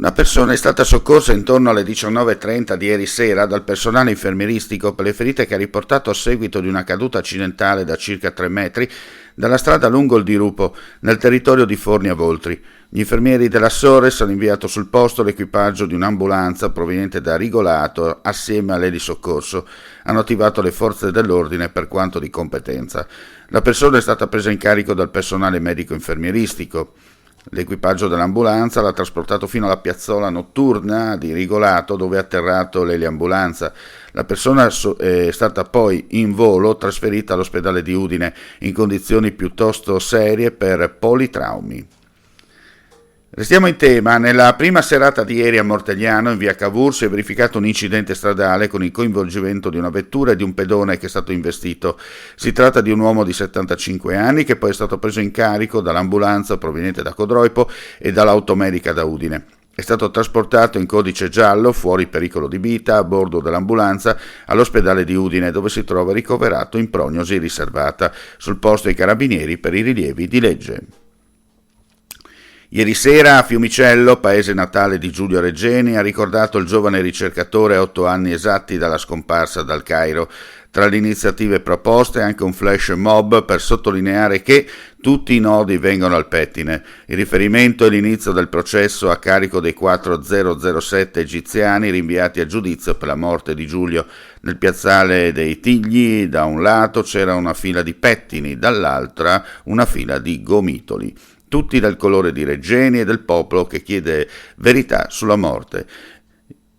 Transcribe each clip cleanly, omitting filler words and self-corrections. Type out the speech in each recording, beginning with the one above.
Una persona è stata soccorsa intorno alle 19:30 di ieri sera dal personale infermieristico per le ferite che ha riportato a seguito di una caduta accidentale da circa 3 metri dalla strada lungo il dirupo, nel territorio di Forni a Voltri. Gli infermieri della Sores hanno inviato sul posto l'equipaggio di un'ambulanza proveniente da Rigolato assieme all'elisoccorso. Hanno attivato le forze dell'ordine per quanto di competenza. La persona è stata presa in carico dal personale medico infermieristico. L'equipaggio dell'ambulanza l'ha trasportato fino alla piazzola notturna di Rigolato, dove è atterrato l'eliambulanza. La persona è stata poi in volo trasferita all'ospedale di Udine in condizioni piuttosto serie per politraumi. Restiamo in tema. Nella prima serata di ieri a Mortegliano, in via Cavour, si è verificato un incidente stradale con il coinvolgimento di una vettura e di un pedone che è stato investito. Si tratta di un uomo di 75 anni che poi è stato preso in carico dall'ambulanza proveniente da Codroipo e dall'automedica da Udine. È stato trasportato in codice giallo, fuori pericolo di vita, a bordo dell'ambulanza all'ospedale di Udine, dove si trova ricoverato in prognosi riservata. Sul posto i carabinieri per i rilievi di legge. Ieri sera a Fiumicello, paese natale di Giulio Regeni, ha ricordato il giovane ricercatore a 8 anni esatti dalla scomparsa dal Cairo. Tra le iniziative proposte anche un flash mob per sottolineare che tutti i nodi vengono al pettine. Il riferimento è l'inizio del processo a carico dei 4007 egiziani rinviati a giudizio per la morte di Giulio. Nel piazzale dei Tigli da un lato c'era una fila di pettini, dall'altra una fila di gomitoli. Tutti del colore di Regeni e del popolo che chiede verità sulla morte.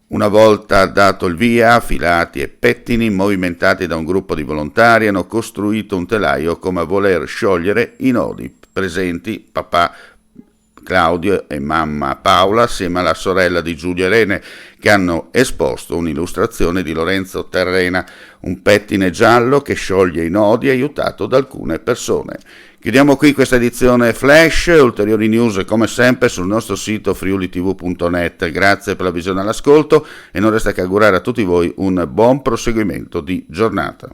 Una volta dato il via, filati e pettini, movimentati da un gruppo di volontari, hanno costruito un telaio come a voler sciogliere i nodi. Presenti papà Claudio e mamma Paola, assieme alla sorella di Giulio Irene, che hanno esposto un'illustrazione di Lorenzo Terrena, un pettine giallo che scioglie i nodi aiutato da alcune persone. Chiudiamo qui questa edizione Flash, ulteriori news come sempre sul nostro sito friulitv.net. Grazie per la visione e l'ascolto e non resta che augurare a tutti voi un buon proseguimento di giornata.